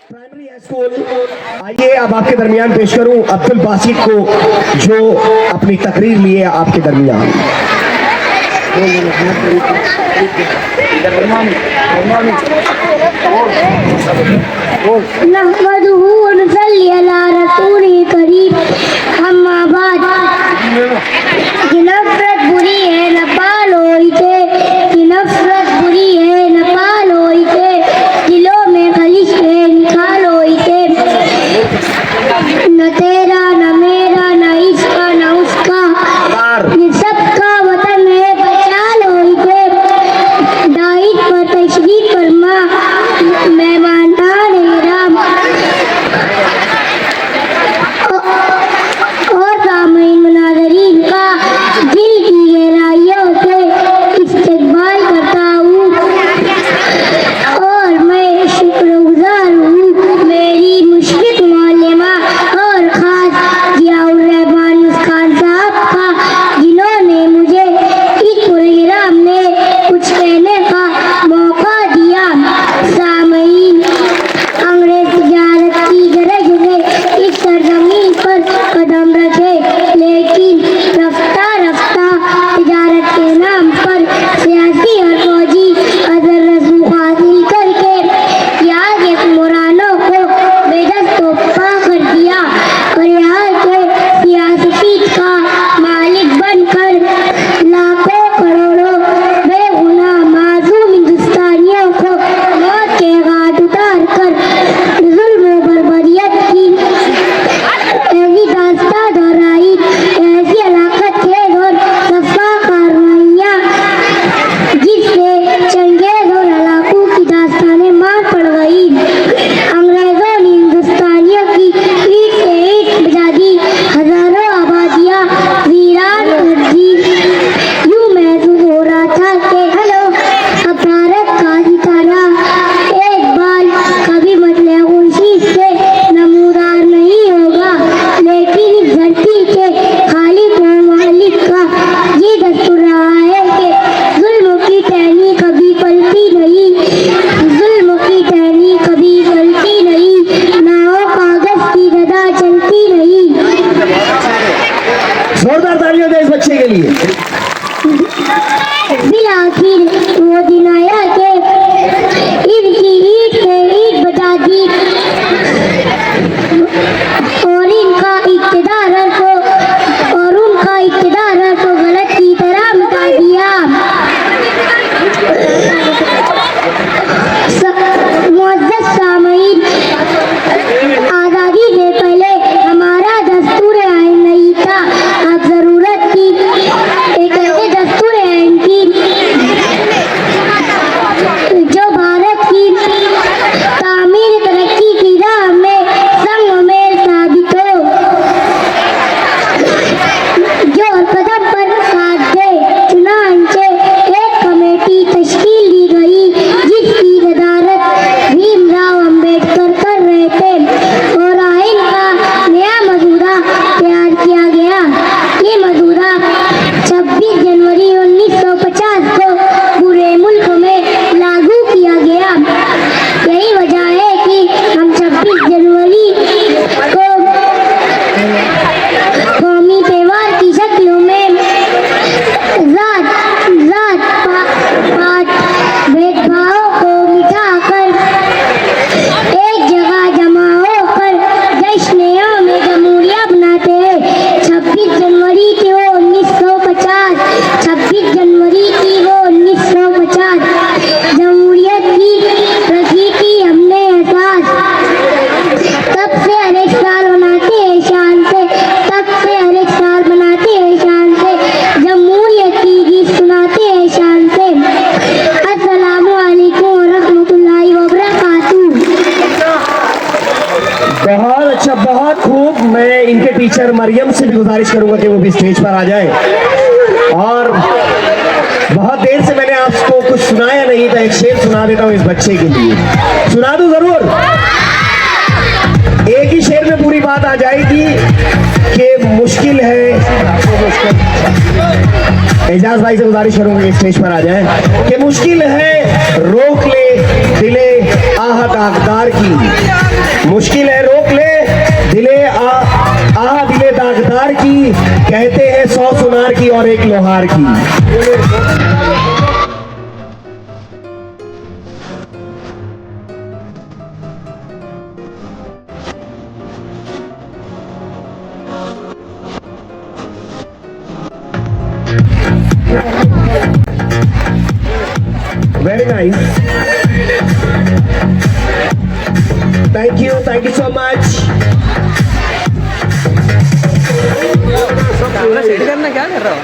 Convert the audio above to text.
Primary school. आइए अब आपके दरमियान पेश करूं अब्दुल बासित को, जो अपनी तकरीर लिए आपके दरमियान। नहमदुहु व नसल्ली अला रसूलिल करीम, अम्मा बाद। कि नफरत बुरी है न पालोई के, कि नफरत बुरी है न पालोई के, दिलों में खलिश है निकालोई के। न तेरा न मेरा न इसका न उसका, ये सबका वतन है बचालोई के। दाइद पर तशरीफ फरमा मेहमान राम और सामईन मुनाज़रीन का दिल की गहराइयों से इस्तकबाल करता हूँ और मैं शुक्रगुजार हूँ मेरी मुशफ़िक़ मौलमा और ख़ास ज़ियाउर रहमान खान साहब का, जिन्होंने मुझे इस प्रोग्राम में कुछ कहने का मौका दिया। सामईन, अंग्रेज तिजारत की गरज में इस सरजमीन पर कदम रखे, लेकिन रफ्ता रफ्ता तिजारत के नाम पर सियासी और फौजी अजर रसूख हासिल करके यहाँ के हुक्मरानों को बेदस्तो पा कर दिया और यहाँ के सियासी का मालिक बनकर लाखों करोड़ों बेगुनाह मासूम हिंदुस्तानियों को मौत के घाट उतार कर जुल्म और बर्बरियत की ऐसी दास्तां दोहराई, ऐसी हलाकत खेज और सफा कार्रवाइयाँ जिससे चंगेज और हलाकों की दास्तानें मार पड़ गई। अंग्रेजों ने हिंदुस्तानियों की ईंट से ईंट बजा दी, हजारों आबादियाँ वीरान कर दी। यूं महसूस हो रहा था कि अब भारत का सितारा एक बार कभी मतले खुर्शीद से नमूदार नहीं होगा, लेकिन इस धरती के खालिक व मालिक का ये दस्तूर रहा है कि जुल्म की टहनी कभी पलटी नहीं, जुल्म की टहनी कभी पलटी नहीं, नाव कागज की गदा चलती नहीं। जोरदार तालियां दें इस बच्चे के लिए। फिर आखिर वो दिन आया कि इनकी ईंट से ईंट बजा दी और इनका इक़्तिदार को गलत की तरह मिटा दिया। मुअज़्ज़ज़ सामईन, आज़ादी से पहले हमारा दस्तूर आइन नहीं था। अब जरूरत थी एक ऐसे दस्तूर आइन की जो भारत की तामीर तरक्की की राह में संग मेल साबित हो, जो कदम पर साथ दे। चुनांचे एक कमेटी तश्कील दी गई जिसकी सदारत भीमराव अम्बेडकर कर रहे थे और आइन का नया मसौदा तैयार किया गया। ये मसौदा 26 जनवरी 1950 को पूरे मुल्क में लागू किया गया। यही वजह है कि हम 26 जनवरी को कौमी त्योहार की शक्लों में जात पात भेदभाव को मिटाकर एक जगह जमा होकर जश्न में जमहूरियत मनाते हैं। 26 जनवरी की वो 1950, 26 जनवरी की वो 1950 जमहूरियत की रखी थी हमने एहसास। तब से हर एक साल मनाते हैं शान से, तब से हर एक साल मनाते हैं शान से, जमहूरियत की गीत सुनाते हैं शान से। अस्सलामु अलैकुम व रहमतुल्लाहि व बरकातुहू। बहुत अच्छा, बहुत खूब। मैं इनके टीचर मरियम से भी गुजारिश करूंगा कि वो भी स्टेज पर आ जाए और बहुत देर से मैंने आपको कुछ सुनाया नहीं था, एक शेर सुना देता हूँ इस बच्चे के लिए। सुना दूं जरूर? एक ही शेर में पूरी बात आ जाएगी कि मुश्किल है। एजाज भाई से गुजारिश करूंगा कि स्टेज पर आ जाए। कि मुश्किल है रोक ले दिले आह दागदार की, मुश्किल है रोक ले दिले आह दिले दागदार की, कहते हैं 100 सुनार की और एक लोहार की। Very nice. Thank you so much. Camera set करना क्या कर रहा हो?